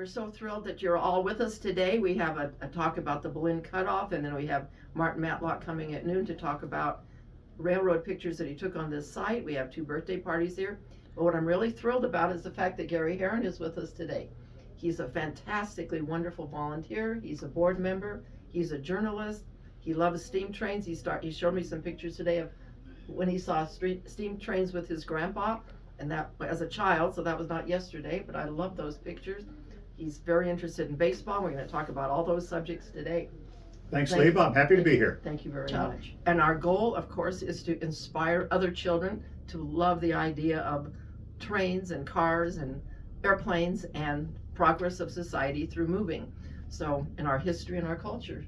We're so thrilled that you're all with us today. We have a talk about the balloon cutoff, and then we have Martin Matlock coming at noon to talk about railroad pictures that he took on this site. We have 2 birthday parties here. But what I'm really thrilled about is the fact that Gary Heron is with us today. He's a fantastically wonderful volunteer. He's a board member. He's a journalist. He loves steam trains. He showed me some pictures today of when he saw steam trains with his grandpa, and that as a child, so that was not yesterday, but I love those pictures. He's very interested in baseball. We're going to talk about all those subjects today. Thanks, Leba. I'm happy to be here. Thank you very much. And our goal, of course, is to inspire other children to love the idea of trains and cars and airplanes and progress of society through moving. So, in our history and our culture.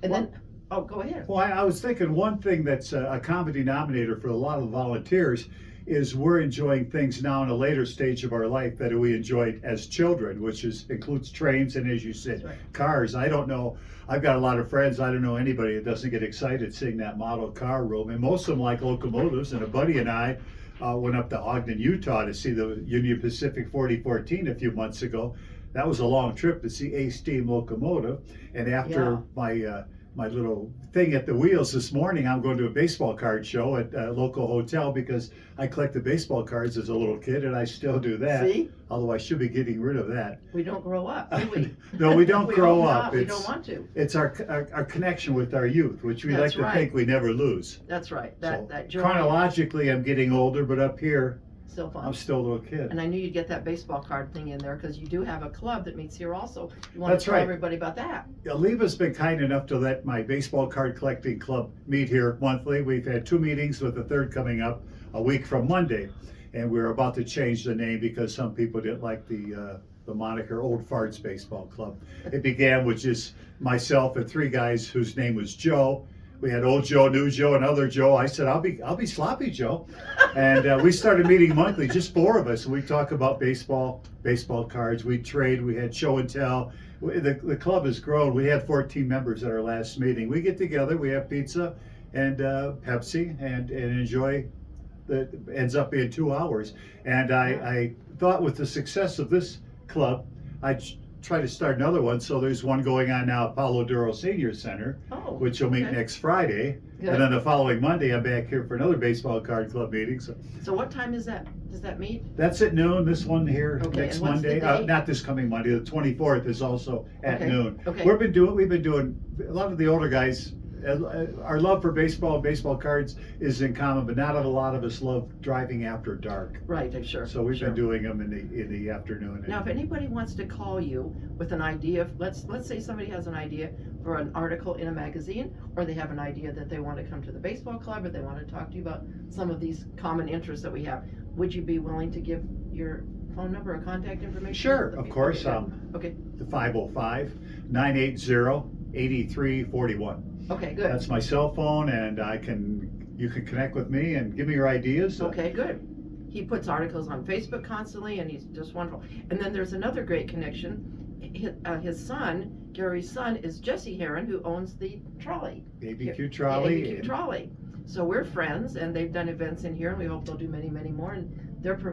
And then, go ahead. Well, I was thinking one thing that's a common denominator for a lot of the volunteers is we're enjoying things now in a later stage of our life that we enjoyed as children, which includes trains and, as you said, cars. I don't know. I've got a lot of friends. I don't know anybody that doesn't get excited seeing that model car room, and most of them like locomotives. And a buddy and I went up to Ogden, Utah to see the Union Pacific 4014 a few months ago. That was a long trip to see a steam locomotive. And after my little thing at the wheels this morning, I'm going to a baseball card show at a local hotel because I collected baseball cards as a little kid, and I still do that. See? Although I should be getting rid of that. We don't grow up, do we? No, we don't grow up. We don't want to. It's our connection with our youth, which we like to think we never lose. That's right. So That joy. chronologically, I'm getting older, but up here, still fun. I'm still a little kid. And I knew you'd get that baseball card thing in there because you do have a club that meets here also. You want That's to tell right. everybody about that? Leba's been kind enough to let my baseball card collecting club meet here monthly. We've had 2 meetings with the 3rd coming up a week from Monday. And we're about to change the name because some people didn't like the moniker Old Farts Baseball Club. It began with just myself and 3 guys whose name was Joe. We had Old Joe, New Joe, and Other Joe. I said, I'll be Sloppy Joe. And we started meeting monthly, just 4 of us. We talk about baseball cards. We trade. We had show and tell. The club has grown. We had 14 members at our last meeting. We get together. We have pizza and Pepsi and enjoy. That ends up being 2 hours. And I thought with the success of this club, I'd try to start another one. So there's one going on now at Paulo Duro Senior Center, which will meet next Friday. Good. And then the following Monday, I'm back here for another baseball card club meeting. So what time is that? Does that meet? That's at noon. This one here next Monday. The not this coming Monday. The 24th is also at noon. Okay. We've been doing a lot of the older guys. Our love for baseball and baseball cards is in common, but not a lot of us love driving after dark. Right, sure. So we've been doing them in the afternoon. Now, if anybody wants to call you with an idea, let's say somebody has an idea for an article in a magazine, or they have an idea that they want to come to the baseball club, or they want to talk to you about some of these common interests that we have, would you be willing to give your phone number or contact information? Sure, of course. Okay. The 505-980-8341. Okay, good. That's my cell phone, and you can connect with me and give me your ideas. Okay, good. He puts articles on Facebook constantly, and he's just wonderful. And then there's another great connection. His son, Gary's son, is Jesse Heron, who owns the trolley. ABQ trolley. ABQ trolley. So we're friends, and they've done events in here, and we hope they'll do many, many more. And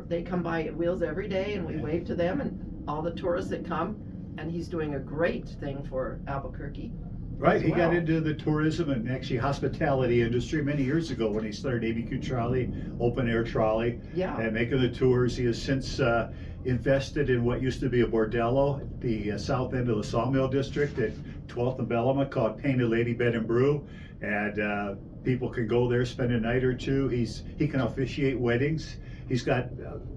they come by at Wheels every day, and we wave to them and all the tourists that come. And he's doing a great thing for Albuquerque. Right, he got into the tourism and actually hospitality industry many years ago when he started ABQ Trolley, open air trolley, and making the tours. He has since invested in what used to be a bordello, the south end of the Sawmill District at 12th and Bellama, called Painted Lady Bed and Brew, and people can go there, spend a night or two. He can officiate weddings. He's got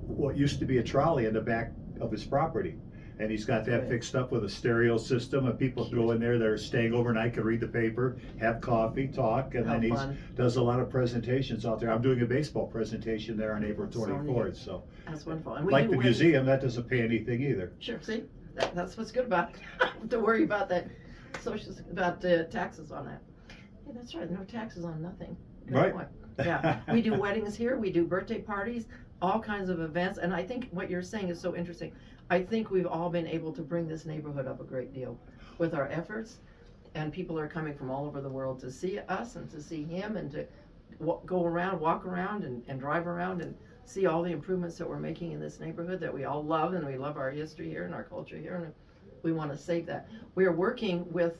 what used to be a trolley in the back of his property. And he's got that fixed up with a stereo system, and people go in there that are staying overnight, can read the paper, have coffee, talk, and then he does a lot of presentations out there. I'm doing a baseball presentation there on April 24th. So that's wonderful. And like the museum, that doesn't pay anything either. Sure, see, that's what's good about it. Don't have to worry about that, about taxes on that. Yeah, that's right. No taxes on nothing. Good right. Point. Yeah, we do weddings here. We do birthday parties, all kinds of events. And I think what you're saying is so interesting. I think we've all been able to bring this neighborhood up a great deal with our efforts, and people are coming from all over the world to see us and to see him and to go around, walk around, and drive around and see all the improvements that we're making in this neighborhood that we all love, and we love our history here and our culture here, and we want to save that. We are working with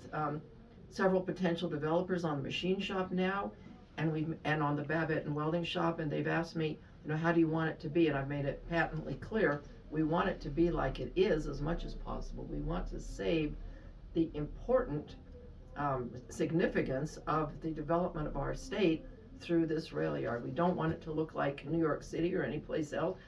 several potential developers on the machine shop now, and on the Babbitt and welding shop, and they've asked me, how do you want it to be? And I've made it patently clear, we want it to be like it is as much as possible. We want to save the important significance of the development of our state through this rail yard. We don't want it to look like New York City or any place else,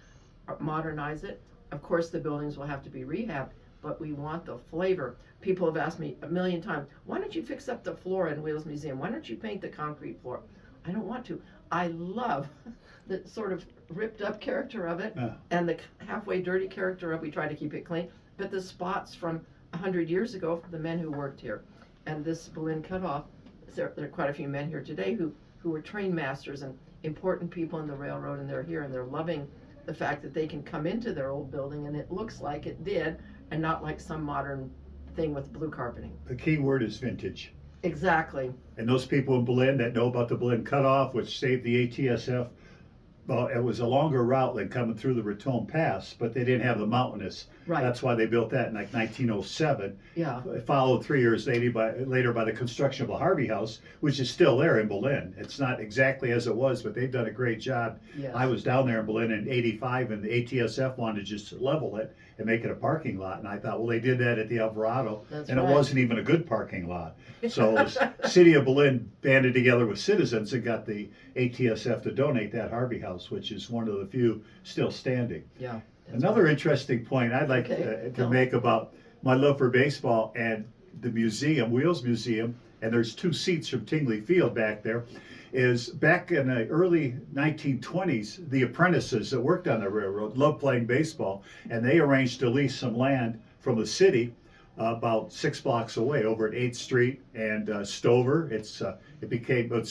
or modernize it. Of course, the buildings will have to be rehabbed, but we want the flavor. People have asked me a million times, why don't you fix up the floor in Wheels Museum? Why don't you paint the concrete floor? I don't want to. I love the sort of ripped up character of it, and the halfway dirty character of, we try to keep it clean, but the spots from 100 years ago from the men who worked here. And this Boleyn cutoff, there are quite a few men here today who were train masters and important people in the railroad, and they're here and they're loving the fact that they can come into their old building and it looks like it did, and not like some modern thing with blue carpeting. The key word is vintage. Exactly. And those people in Boleyn that know about the Boleyn cutoff, which saved the ATSF, well, it was a longer route than coming through the Raton Pass, but they didn't have the mountainous. Right. That's why they built that in like 1907. Yeah. Followed 3 years later by the construction of the Harvey House, which is still there in Boleyn. It's not exactly as it was, but they've done a great job. Yes. I was down there in Boleyn in '85, and the ATSF wanted to just level it and make it a parking lot. And I thought, well, they did that at the Alvarado, That's and right. it wasn't even a good parking lot. So the city of Boleyn banded together with citizens and got the ATSF to donate that Harvey House, which is one of the few still standing. Yeah. Another interesting point I'd like to make about my love for baseball and the museum, Wheels Museum, and there's 2 seats from Tingley Field back there, is back in the early 1920s, the apprentices that worked on the railroad loved playing baseball, and they arranged to lease some land from the city about 6 blocks away over at 8th Street and Stover. It's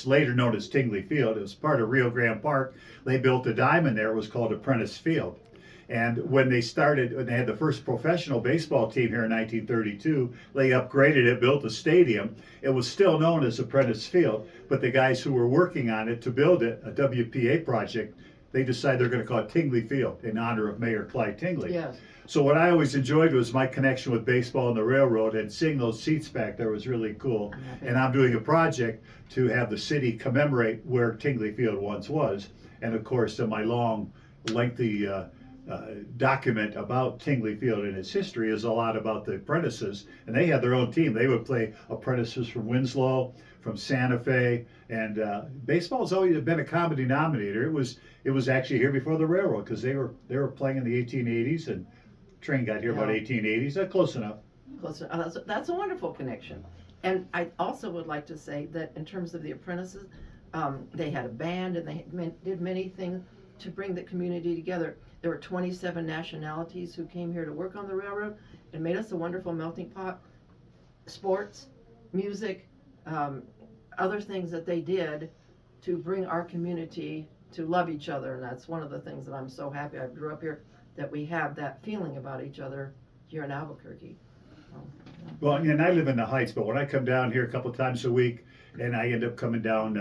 later known as Tingley Field. It was part of Rio Grande Park. They built a diamond there. It was called Apprentice Field. And when they had the first professional baseball team here in 1932, they upgraded it, built a stadium. It was still known as Apprentice Field, but the guys who were working on it to build it, a WPA project, they decided they're going to call it Tingley Field in honor of Mayor Clyde Tingley. Yes. So what I always enjoyed was my connection with baseball and the railroad, and seeing those seats back there was really cool. And I'm doing a project to have the city commemorate where Tingley Field once was. And of course, in my long, lengthy document about Tingley Field and its history is a lot about the apprentices, and they had their own team. They would play apprentices from Winslow, from Santa Fe, and baseball's always been a common denominator. It was actually here before the railroad, because they were playing in the 1880s, and train got here about 1880s. Close enough. Close enough. That's a wonderful connection. And I also would like to say that in terms of the apprentices, they had a band, and they did many things to bring the community together. There were 27 nationalities who came here to work on the railroad and made us a wonderful melting pot. Sports, music, other things that they did to bring our community to love each other. And that's one of the things that I'm so happy I grew up here, that we have that feeling about each other here in Albuquerque. Well, and I live in the Heights, but when I come down here a couple times a week, and I end up coming down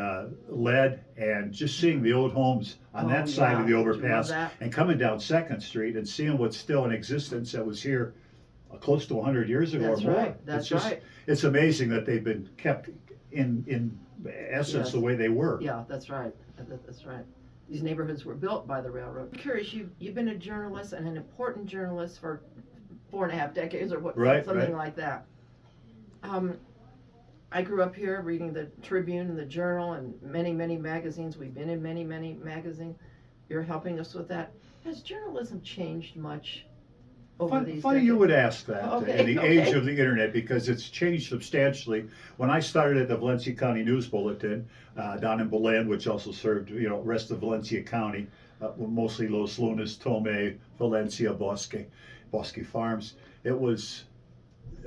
Lead and just seeing the old homes on that side of the overpass, and coming down 2nd Street and seeing what's still in existence that was here close to 100 years ago or more. Right. That's right. It's amazing that they've been kept in essence the way they were. Yeah, that's right. That's right. These neighborhoods were built by the railroad. I'm curious, you've been a journalist, and an important journalist for 4.5 decades or what, something like that. I grew up here reading the Tribune and the Journal and many, many magazines. We've been in many, many magazines. You're helping us with that. Has journalism changed much over these Funny decades? you would ask that in the age of the internet, because it's changed substantially. When I started at the Valencia County News Bulletin down in Boleyn, which also served rest of Valencia County, mostly Los Lunas, Tomé, Valencia, Bosque Farms. It was,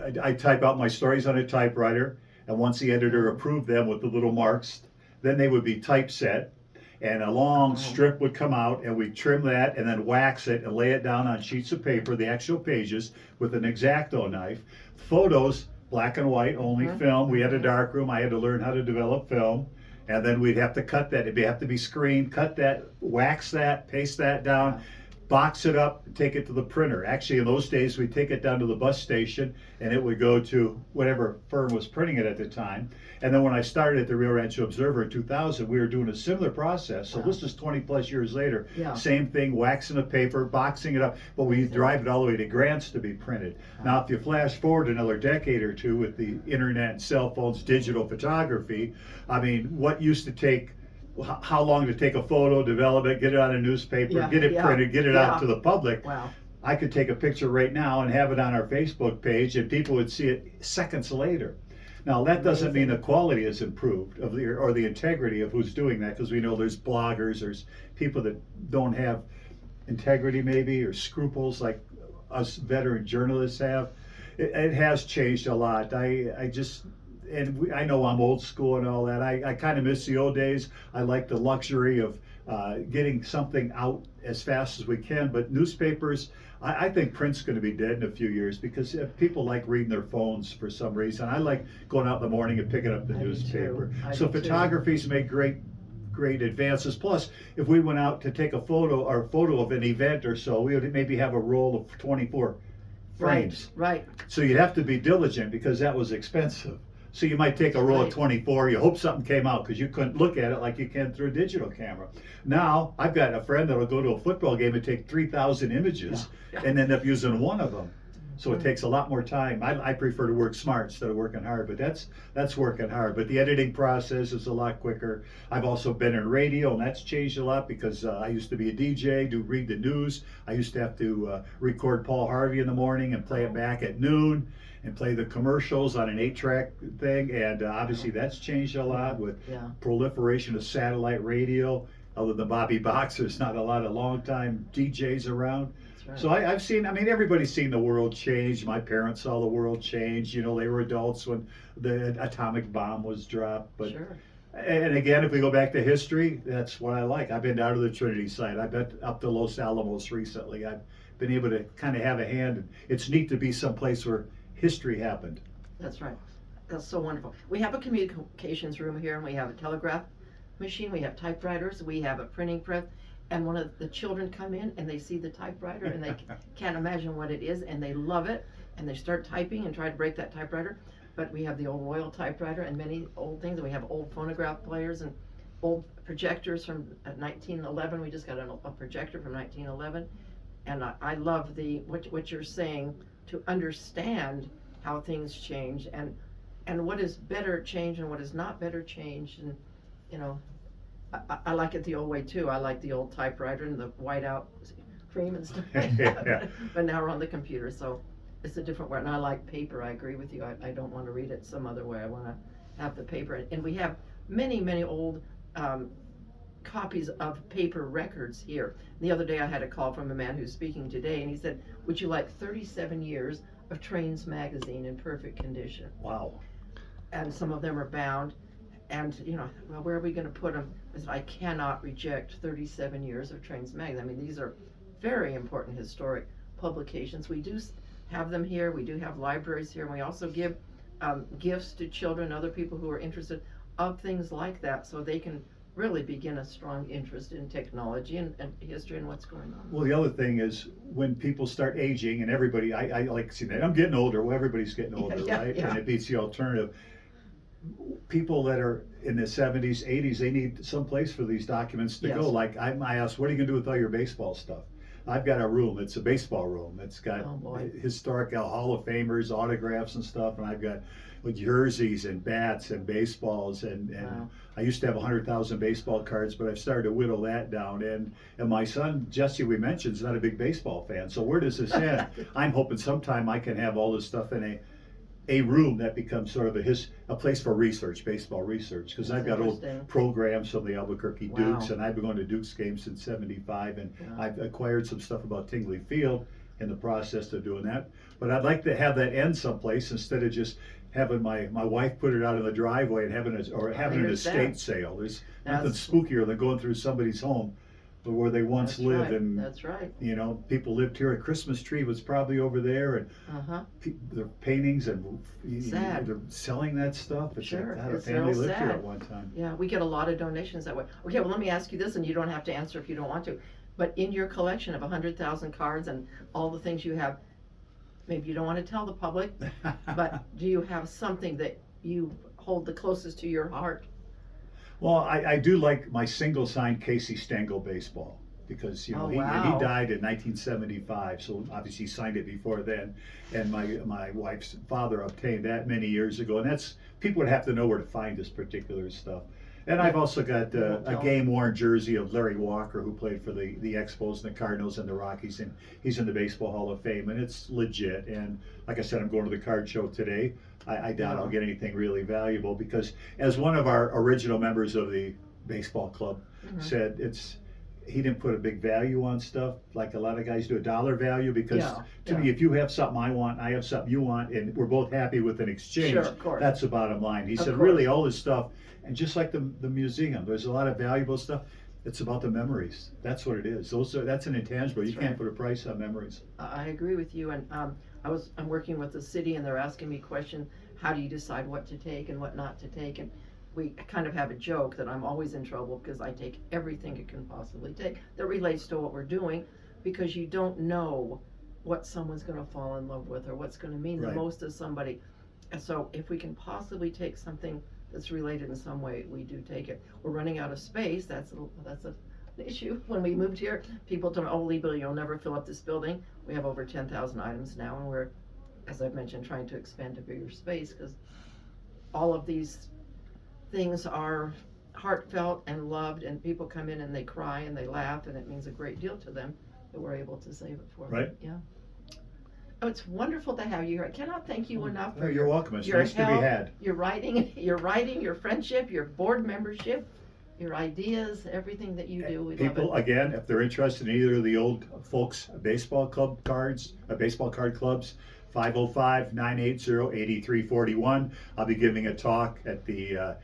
I type out my stories on a typewriter, and once the editor approved them with the little marks, then they would be typeset, and a long strip would come out, and we'd trim that and then wax it and lay it down on sheets of paper, the actual pages, with an X-Acto knife. Photos, black and white, only film. We had a dark room. I had to learn how to develop film. And then we'd have to cut that. It'd have to be screened, cut that, wax that, paste that down, box it up, take it to the printer. Actually, in those days, we'd take it down to the bus station and it would go to whatever firm was printing it at the time. And then when I started at the Rio Rancho Observer in 2000, we were doing a similar process. So this is 20 plus years later. Yeah. Same thing, waxing the paper, boxing it up, but we drive it all the way to Grants to be printed. Now, if you flash forward another decade or two with the internet, cell phones, digital photography, I mean, what used to take how long to take a photo, develop it, get it on a newspaper, get it printed, get it out to the public. Wow. I could take a picture right now and have it on our Facebook page and people would see it seconds later. Now that doesn't mean the quality is improved of the, or the integrity of who's doing that, because we know there's bloggers, there's people that don't have integrity maybe or scruples like us veteran journalists have. It has changed a lot. I know I'm old school and all that. I kind of miss the old days. I like the luxury of getting something out as fast as we can. But newspapers, I think print's going to be dead in a few years because people like reading their phones for some reason. I like going out in the morning and picking up the newspaper. So photography's made great advances. Plus, if we went out to take a photo of an event or so, we would maybe have a roll of 24 frames. Right. So you'd have to be diligent because that was expensive. So you might take a roll of 24, you hope something came out because you couldn't look at it like you can through a digital camera. Now, I've got a friend that'll go to a football game and take 3,000 images and end up using one of them. So it takes a lot more time. I prefer to work smart instead of working hard, but that's working hard. But the editing process is a lot quicker. I've also been in radio, and that's changed a lot because I used to be a DJ, read the news. I used to have to record Paul Harvey in the morning and play it back at noon, and play the commercials on an 8-track thing, and obviously that's changed a lot with proliferation of satellite radio. Other than Bobby Box, there's not a lot of long-time DJs around. Right. So I've seen, everybody's seen the world change. My parents saw the world change. They were adults when the atomic bomb was dropped. But and again, if we go back to history, that's what I like. I've been down to the Trinity site. I've been up to Los Alamos recently. I've been able to kind of have a hand. It's neat to be someplace where history happened. That's right. That's so wonderful. We have a communications room here, and we have a telegraph machine, we have typewriters, we have a printing press, and one of the children come in and they see the typewriter and they can't imagine what it is, and they love it, and they start typing and try to break that typewriter. But we have the old Royal typewriter and many old things, and we have old phonograph players and old projectors from 1911. We just got a projector from 1911, and I love what you're saying, to understand how things change and what is better change and what is not better change. And I like it the old way too. I like the old typewriter and the whiteout cream and stuff like that. But now we're on the computer, so it's a different way. And I like paper. I agree with you. I don't want to read it some other way. I want to have the paper. And we have many old copies of paper records here. The other day I had a call from a man who's speaking today, and he said, would you like 37 years of Trains magazine in perfect condition? Wow. And some of them are bound, and well, where are we going to put them? I said, I cannot reject 37 years of Trains magazine. These are very important historic publications. We do have them here. We do have libraries here, and we also give gifts to children, other people who are interested of things like that, so they can really begin a strong interest in technology and history and what's going on. Well, the other thing is when people start aging, and everybody, I like to see that. I'm getting older. Well, everybody's getting older, right? And it beats the alternative. People that are in the 70s, 80s, they need some place for these documents to go. Like I asked, what are you going to do with all your baseball stuff? I've got a room. It's a baseball room. It's got historic Hall of Famers, autographs and stuff, and I've got jerseys and bats and baseballs, and wow. I used to have 100,000 baseball cards, but I've started to whittle that down. And my son Jesse, we mentioned, is not a big baseball fan. So where does this end? I'm hoping sometime I can have all this stuff in a room that becomes sort of a place for research, baseball research, because I've got old programs from the Albuquerque Dukes, and I've been going to Dukes games since '75, and I've acquired some stuff about Tingley Field in the process of doing that. But I'd like to have that end someplace instead of just having my wife put it out in the driveway and having an estate sale. There's nothing spookier than going through somebody's home where they once That's lived, right. and That's right. you know, people lived here. A Christmas tree was probably over there, and Uh-huh. their paintings, and Sad. they're selling that stuff. It's Sure, like, God, a it's family real lived here sad. at one time. Yeah, we get a lot of donations that way. Okay, well, let me ask you this, and you don't have to answer if you don't want to. But in your collection of 100,000 cards and all the things you have, maybe you don't want to tell the public, but do you have something that you hold the closest to your heart? Well, I do like my single signed Casey Stengel baseball, because you know Oh, he wow. died in 1975, so obviously he signed it before then, and my wife's father obtained that many years ago, and that's, people would have to know where to find this particular stuff. And I've also got a game worn jersey of Larry Walker, who played for the Expos and the Cardinals and the Rockies, and he's in the Baseball Hall of Fame, and it's legit. And like I said, I'm going to the card show today. I doubt I'll get anything really valuable, because as one of our original members of the baseball club said, he didn't put a big value on stuff like a lot of guys do, a dollar value, because to me, if you have something I want, I have something you want, and we're both happy with an exchange, Sure, of course. that's the bottom line. He Of said, course. really, all this stuff, and just like the museum, there's a lot of valuable stuff. It's about the memories. That's what it is. That's an intangible. That's You can't right. put a price on memories. I agree with you, and I'm working with the city, and they're asking me questions. How do you decide what to take and what not to take? And we kind of have a joke that I'm always in trouble because I take everything it can possibly take that relates to what we're doing, because you don't know what someone's going to fall in love with or what's going to mean the Right. most to somebody. And so if we can possibly take something that's related in some way, we do take it. We're running out of space. That's an issue. When we moved here, people told me, "Oh, Leba, you'll never fill up this building." We have over 10,000 items now, and we're, as I've mentioned, trying to expand to bigger space, because all of these things are heartfelt and loved, and people come in and they cry and they laugh, and it means a great deal to them that we're able to save it for them. Right. Yeah. Oh, it's wonderful to have you here. I cannot thank you enough Oh, for you're welcome. It's your nice to be help, had. your writing, your friendship, your board membership, your ideas, everything that you do. We People, love it. again, if they're interested in either of the old folks baseball club cards, baseball card clubs, 505-980-8341. I'll be giving a talk at the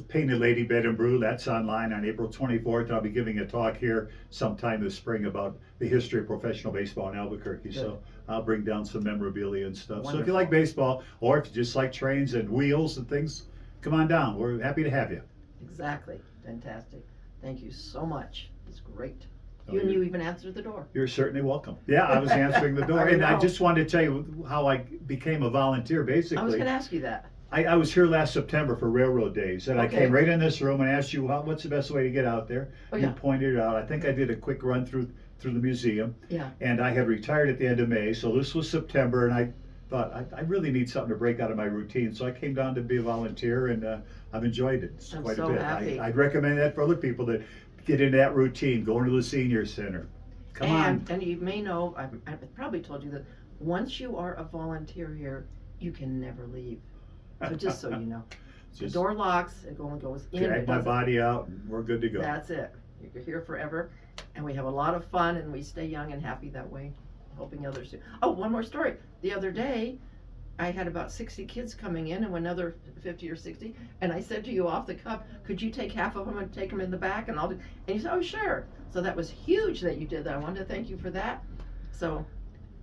Painted Lady Bed and Brew. That's online on April 24th. I'll be giving a talk here sometime this spring about the history of professional baseball in Albuquerque. Good. So I'll bring down some memorabilia and stuff. So if you Wonderful. like baseball, or if you just like trains and wheels and things, come on down. We're happy to have you. Exactly. Fantastic. Thank you so much. It's great. Oh, You even answered the door. You're certainly welcome. Yeah, I was answering the door. I And I know. just wanted to tell you how I became a volunteer, basically. I was going to ask you that. I was here last September for Railroad Days, and I Okay. came right in this room and asked you, what's the best way to get out there? Oh, You yeah. pointed it out. I think I did a quick run through the museum, Yeah. and I had retired at the end of May, so this was September, and I thought, I really need something to break out of my routine, so I came down to be a volunteer, and I've enjoyed it I'm quite so a bit. happy. I'd recommend that for other people that get into that routine, going to the senior center. Come on. And you may know, I probably told you that once you are a volunteer here, you can never leave. So just so you know. The Just door locks, it only goes in. drag It my doesn't- body out, and we're good to go. That's it. You're here forever. And we have a lot of fun, and we stay young and happy that way, helping others too. Oh, one more story. The other day, I had about 60 kids coming in, and another 50 or 60, and I said to you off the cuff, could you take half of them and take them in the back, and I'll do, and you said, oh, sure. So that was huge that you did that. I wanted to thank you for that. So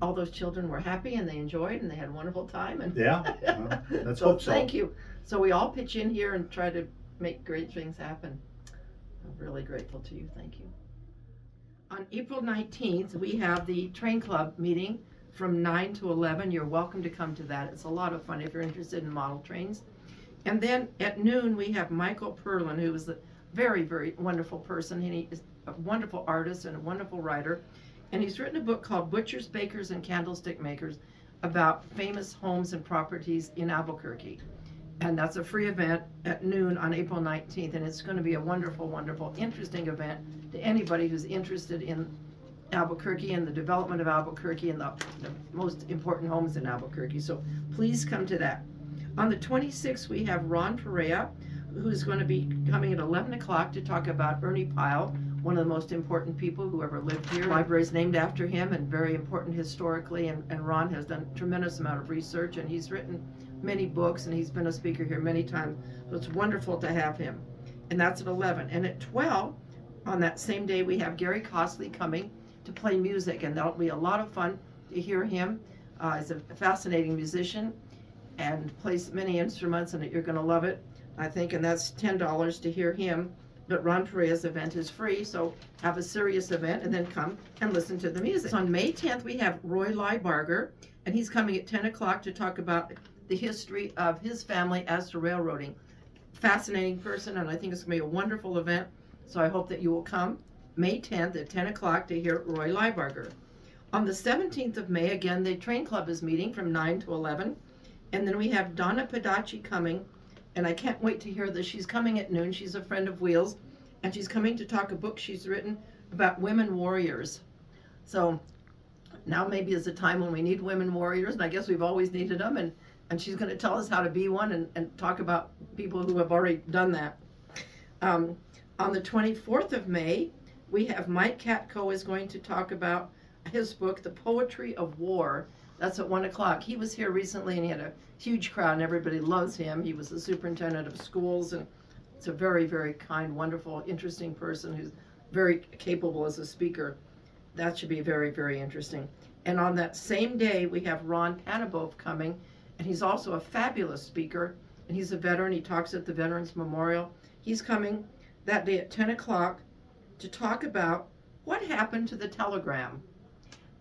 all those children were happy, and they enjoyed, and they had a wonderful time, and Yeah, well, let's so hope so. thank you. So we all pitch in here and try to make great things happen. I'm really grateful to you. Thank you. On April 19th, we have the train club meeting from 9 to 11. You're welcome to come to that. It's a lot of fun if you're interested in model trains. And then at noon, we have Michael Perlin, who is a very, very wonderful person. And he is a wonderful artist and a wonderful writer. And he's written a book called Butchers, Bakers, and Candlestick Makers about famous homes and properties in Albuquerque. And that's a free event at noon on April 19th. And it's going to be a wonderful, wonderful, interesting event to anybody who's interested in Albuquerque and the development of Albuquerque and the most important homes in Albuquerque. So please come to that. On the 26th, we have Ron Perea, who's going to be coming at 11 o'clock to talk about Ernie Pyle, one of the most important people who ever lived here. The library is named after him and very important historically, and Ron has done a tremendous amount of research, and he's written many books, and he's been a speaker here many times. So it's wonderful to have him. And that's at 11. And at 12, On that same day, we have Gary Costley coming to play music, and that'll be a lot of fun to hear him. He's a fascinating musician and plays many instruments, and you're going to love it, I think, and that's $10 to hear him. But Ron Perea's event is free, so have a serious event and then come and listen to the music. So on May 10th, we have Roy Liebarger, and he's coming at 10 o'clock to talk about the history of his family as to railroading. Fascinating person, and I think it's going to be a wonderful event, so I hope that you will come May 10th at 10 o'clock to hear Roy Liebarger. On the 17th of May, again, the train club is meeting from 9 to 11, and then we have Donna Pedacci coming, and I can't wait to hear this. She's coming at noon. She's a friend of Wheels, and she's coming to talk a book she's written about women warriors. So now maybe is a time when we need women warriors, and I guess we've always needed them, and she's going to tell us how to be one and talk about people who have already done that. On the 24th of May, we have Mike Katko is going to talk about his book, The Poetry of War. That's at 1 o'clock. He was here recently, and he had a huge crowd, and everybody loves him. He was the superintendent of schools, and it's a very, very kind, wonderful, interesting person who's very capable as a speaker. That should be very, very interesting. And on that same day, we have Ron Panabov coming, and he's also a fabulous speaker, and he's a veteran. He talks at the Veterans Memorial. He's coming that day at 10 o'clock to talk about what happened to the telegram.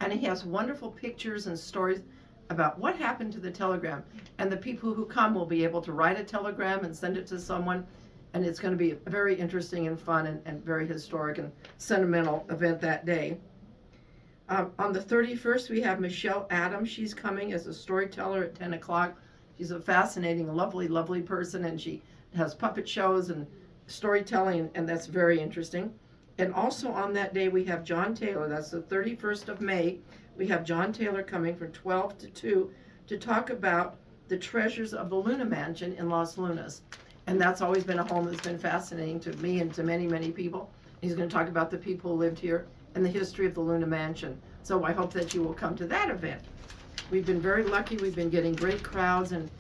And he has wonderful pictures and stories about what happened to the telegram. And the people who come will be able to write a telegram and send it to someone. And it's going to be a very interesting and fun and very historic and sentimental event that day. On the 31st, we have Michelle Adams. She's coming as a storyteller at 10 o'clock. She's a fascinating, lovely, lovely person, and she has puppet shows and storytelling, and that's very interesting. And also on that day, we have John Taylor. That's the 31st of May. We have John Taylor coming from 12 to 2 to talk about the treasures of the Luna Mansion in Los Lunas. And that's always been a home that's been fascinating to me and to many, many people. He's going to talk about the people who lived here and the history of the Luna Mansion. So I hope that you will come to that event. We've been very lucky. We've been getting great crowds, and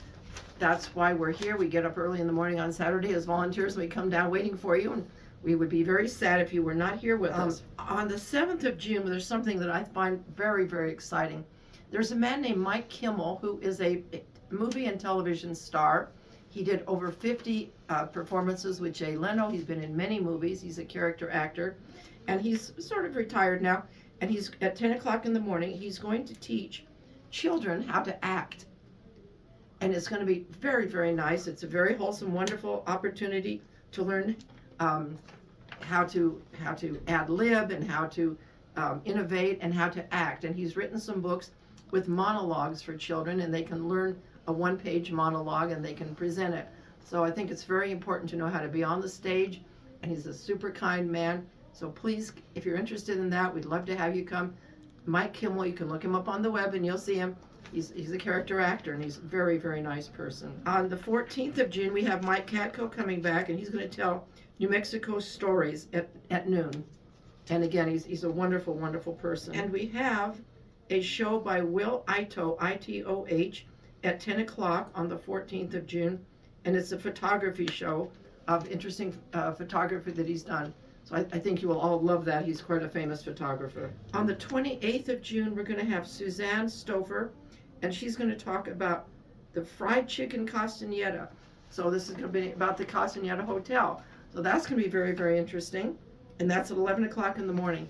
that's why we're here. We get up early in the morning on Saturday as volunteers. We come down waiting for you, and we would be very sad if you were not here with us. On the 7th of June, there's something that I find very, very exciting. There's a man named Mike Kimmel who is a movie and television star. He did over 50 performances with Jay Leno. He's been in many movies. He's a character actor, and he's sort of retired now. And he's at 10 o'clock in the morning, he's going to teach children how to act. And it's going to be very, very nice. It's a very wholesome, wonderful opportunity to learn how to ad lib and how to innovate and how to act. And he's written some books with monologues for children, and they can learn a one-page monologue and they can present it. So I think it's very important to know how to be on the stage, and he's a super kind man. So please, if you're interested in that, we'd love to have you come. Mike Kimmel, you can look him up on the web and you'll see him. He's a character actor, and he's a very, very nice person. On the 14th of June, we have Mike Katko coming back, and he's going to tell New Mexico stories at noon. And again, he's a wonderful, wonderful person. And we have a show by Will Itoh, I-T-O-H, at 10 o'clock on the 14th of June. And it's a photography show of interesting photography that he's done. So I think you will all love that. He's quite a famous photographer. On the 28th of June, we're going to have Suzanne Stouffer, and she's going to talk about the fried chicken Castaneda. So this is going to be about the Castaneda Hotel. So that's going to be very, very interesting. And that's at 11 o'clock in the morning.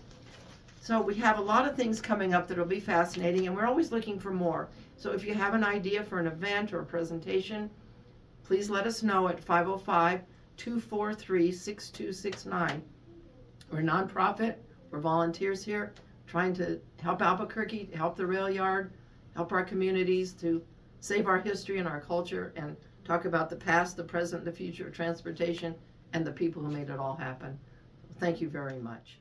So we have a lot of things coming up that will be fascinating, and we're always looking for more. So if you have an idea for an event or a presentation, please let us know at 505-243-6269. We're a nonprofit. We're volunteers here trying to help Albuquerque, help the rail yard, help our communities to save our history and our culture, and talk about the past, the present, the future of transportation, and the people who made it all happen. Thank you very much.